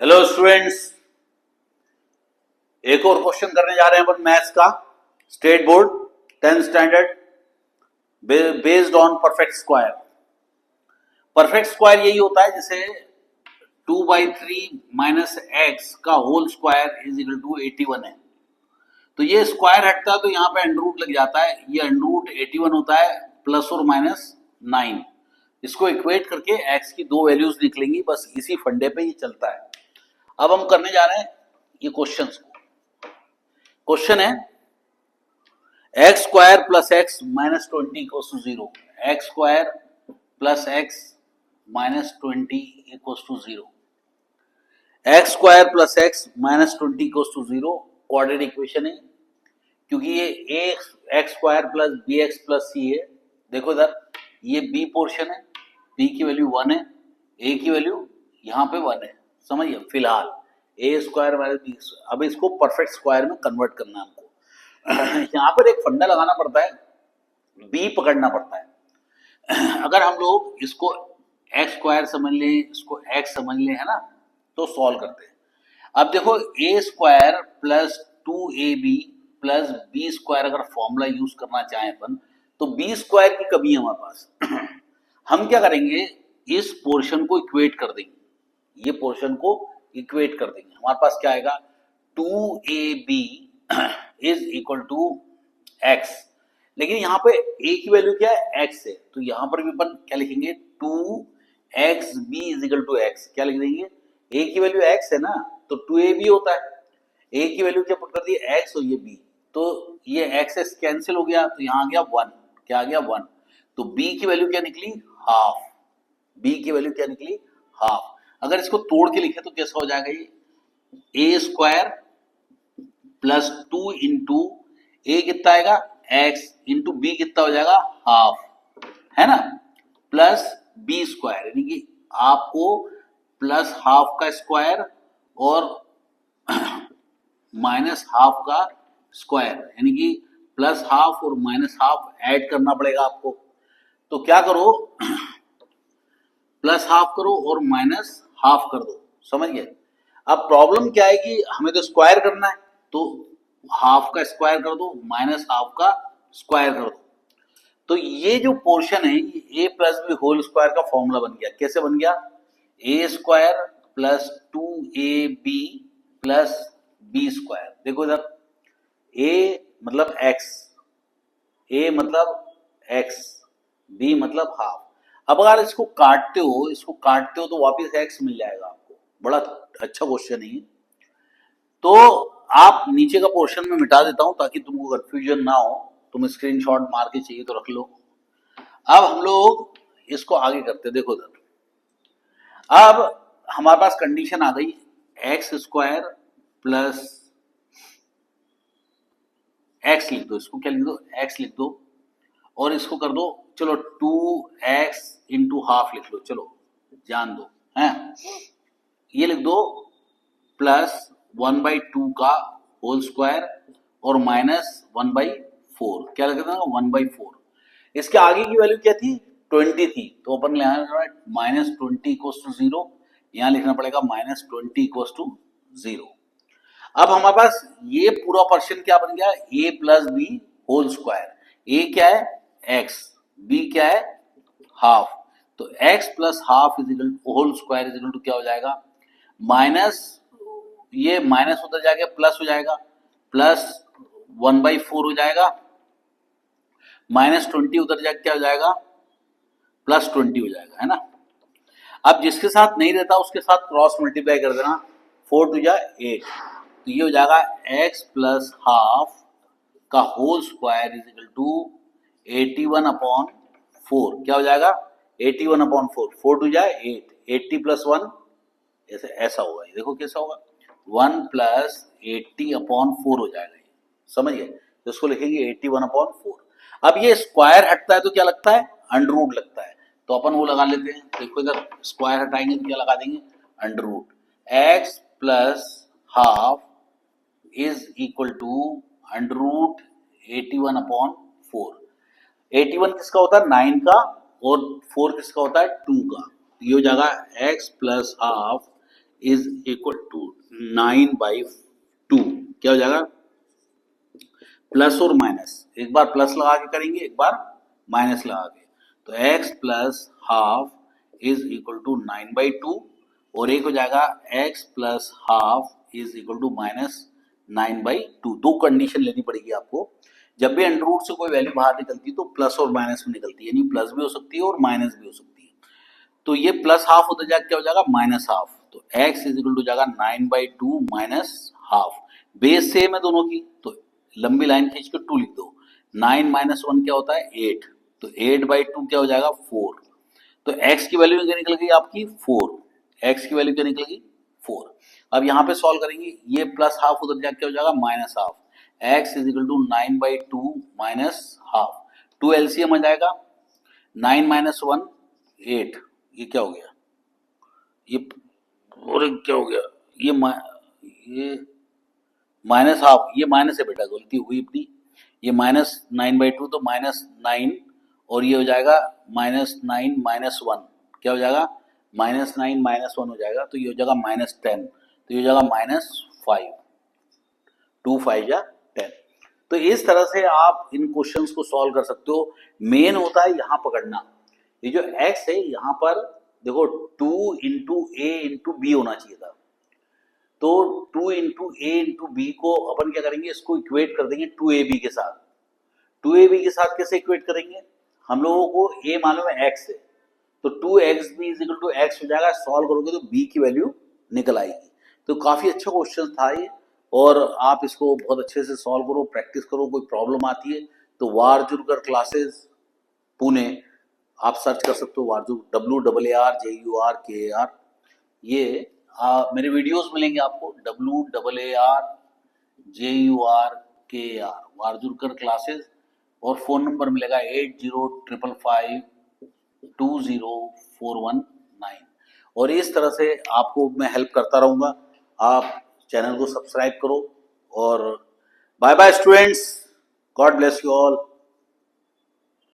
Hello students, एक और question करने जा रहे हैं अपन मैथ्स का। State board 10th standard based on perfect square. Perfect square यही होता है जैसे 2/3 माइनस एक्स का whole square is equal to 81 है। तो ये स्क्वायर हटता है तो यहाँ पे अंडर रूट लग जाता है। ये अंडर रूट 81 होता है प्लस और माइनस 9। इसको इक्वेट करके एक्स की दो वैल्यूज निकलेंगी, बस इसी फंडे पे ये चलता है। अब हम करने जा रहे हैं ये क्वेश्चन। क्वेश्चन है x square plus x minus 20 equals to 0। X square plus x minus 20 equals to 0। X square plus x minus 20 equals to 0 quadratic equation है, क्योंकि ये x square plus b x plus c है। देखो इधर ये b portion है, b की value 1 है, ए की वैल्यू यहाँ पे 1 है। समझिए फिलहाल ए स्क्वायर माइनस बी। अब इसको परफेक्ट स्क्वायर में कन्वर्ट करना है हमको। यहाँ पर एक फंडा लगाना पड़ता है, बी पकड़ना पड़ता है। अगर हम लोग इसको एक्स स्क्वायर समझ लें, इसको एक्स समझ लें, है ना, तो सॉल्व करते हैं। अब देखो a square plus 2ab plus b square अगर फॉर्मूला यूज करना चाहें अपन, तो बी स्क्वायर की कमी है हमारे पास। हम क्या करेंगे, इस पोर्शन को इक्वेट कर देंगे, ये पोर्शन को इक्वेट कर देंगे। हमारे पास क्या आएगा, 2ab is equal to x. लेकिन यहाँ पे a की वैल्यू क्या है, x है, तो यहाँ पर भी अपन क्या लिखेंगे, 2xb is equal to x। क्या लिख देंगे, a की वैल्यू x है ना, तो 2ab होता है। a की वैल्यू क्या पुट कर दी, x, और ये b, तो ये x कैंसिल हो गया, तो यहाँ आ गया 1। क्या आ गया, 1। तो b की वैल्यू क्या निकली, हाफ। b की वैल्यू क्या निकली, हाफ। अगर इसको तोड़ के लिखे तो कैसा हो जाएगा, ये a स्क्वायर प्लस 2 इंटू ए कितना आएगा, एक्स, इंटू बी कितना हो जाएगा, हाफ, है ना, प्लस बी स्क्वायर, यानी कि आपको प्लस हाफ का स्क्वायर और माइनस हाफ का स्क्वायर, यानी कि प्लस हाफ और माइनस हाफ ऐड करना पड़ेगा आपको। तो क्या करो, प्लस हाफ करो और माइनस हाफ कर दो। समझ गए। अब प्रॉब्लम क्या है कि हमें तो स्क्वायर करना है, तो हाफ का स्क्वायर कर दो, माइनस हाफ का स्क्वायर कर दो। तो ये जो पोर्शन है, ये a plus B whole square का फॉर्मूला बन गया। कैसे बन गया, a square plus 2ab plus b square. देखो इधर ए मतलब एक्स, ए मतलब एक्स, बी मतलब हाफ। अब अगर इसको काटते हो, तो वापस एक्स मिल जाएगा आपको। बड़ा अच्छा क्वेश्चन है। तो आप नीचे का पोर्शन में मिटा देता हूं ताकि तुमको कंफ्यूजन ना हो। तुम स्क्रीनशॉट मार के चाहिए तो रख लो। अब हम लोग इसको आगे करते, देखो इधर। अब हमारे पास कंडीशन आ गई, एक्स स्क्वायर प्लस एक्स लिख दो, इसको क्या लिख दो, एक्स लिख दो, और इसको कर दो, चलो 2x इंटू हाफ लिख लो, चलो जान दो, है ये लिख दो, प्लस 1/2 का होल स्क्वायर और माइनस 1/4। क्या लिखा था, 1/4। इसके आगे की वैल्यू क्या थी, 20 थी, तो अपन माइनस 20 इक्वल्स टू 0। यहां लिखना पड़ेगा माइनस 20 इक्वल्स टू 0। अब हमारे पास ये पूरा पर्सन क्या बन गया, a plus B whole square. a क्या है, x, b क्या है, हाफ। तो x plus half is equal to whole square is equal to क्या हो जाएगा, माइनस, ये माइनस उधर जाएगा प्लस हो जाएगा, प्लस 1/4 हो जाएगा, माइनस 20 उधर जाके क्या हो जाएगा, प्लस 20 हो जाएगा, है ना। अब जिसके साथ नहीं रहता उसके साथ क्रॉस मल्टीप्लाई कर देना, 4 टू जा 8, तो ये हो जाएगा x प्लस हाफ का whole square is equal to 81/4। क्या हो जाएगा, 81/4, 4 टू जाए 8, 80 प्लस 1, ऐसा होगा। ये देखो कैसा होगा, 1 प्लस 80/4 हो जाएगा। समझ गए, तो इसको लिखेंगे 81/4। अब ये स्क्वायर हटता है तो क्या लगता है, अंडर रूट लगता है, तो अपन वो लगा लेते हैं। देखो इधर स्क्वायर हटाएंगे तो क्या लगा देंगे, under root. X plus half is equal to under root 81/4। 81 किसका होता है, 9 का, और 4 किसका होता है, 2 का। ये हो जाएगा x plus half is equal to 9/2। क्या हो जाएगा? प्लस और माइनस, एक बार प्लस लगा के करेंगे, एक बार माइनस लगा के। तो x plus half is equal to 9/2 और एक हो जाएगा x plus half is equal to minus 9/2। दो कंडीशन लेनी पड़ेगी आपको। जब भी अंडर रूट से कोई वैल्यू बाहर निकलती है तो प्लस और माइनस में निकलती है, यानी प्लस भी हो सकती है और माइनस भी हो सकती है। तो ये प्लस हाफ होता जाएगा, क्या हो जाएगा? Minus half. तो x इज इक्वल टू जाएगा 9/2 माइनस हाफ। बेस सेम है दोनों की, तो लंबी लाइन खींच के 2 लिख दो। 9 माइनस 1 क्या होता है? 8। तो 8/2 क्या हो जाएगा? 4। तो x की वैल्यू क्या निकल गई आपकी? 4। x की वैल्यू क्या निकलेगी? 4। अब यहाँ पे सॉल्व करेंगे, ये प्लस हाफ उधर जाके क्या हो जाएगा? Minus half. x is equal to 9/2 minus half. 2 LCM आ जाएगा, 9 माइनस 1 8। ये क्या हो गया? ये और क्या हो गया? ये माइनस हाफ, ये माइनस है बेटा, गलती हुई अपनी। ये -9/2 तो -9 और ये हो जाएगा -9 माइनस 1। क्या हो जाएगा? -9 माइनस 1 हो जाएगा, तो ये हो जाएगा -10। तो ये हो जाएगा -5। 2 5 या 10। तो इस तरह से आप इन क्वेश्चंस को सॉल्व कर सकते हो। मेन होता है यहाँ पकड़ना। ये जो x है यहाँ पर देखो 2 इंटू ए इंटू बी होना चाहिए था। तो 2 इंटू ए इंटू बी को अपन क्या करेंगे? इसको इक्वेट कर देंगे 2ab के साथ। 2ab के साथ कैसे इक्वेट करेंगे? हम लोगों को a मालूम है x है, तो 2xb is equal to x हो जाएगा। सॉल्व करोगे तो b की वैल्यू निकल आएगी। तो काफी अच्छा क्वेश्चन था ये, और आप इसको बहुत अच्छे से सॉल्व करो, प्रैक्टिस करो। कोई प्रॉब्लम आती है तो वारजुरकर क्लासेस पुणे आप सर्च कर सकते हो, वारजू WARJURKAR। ये मेरे वीडियोस मिलेंगे आपको, WARJURKAR वारजुरकर क्लासेस। और फोन नंबर मिलेगा 8055520419। और इस तरह से आपको मैं हेल्प करता रहूँगा। आप चैनल को सब्सक्राइब करो। और bye bye students, god bless you all.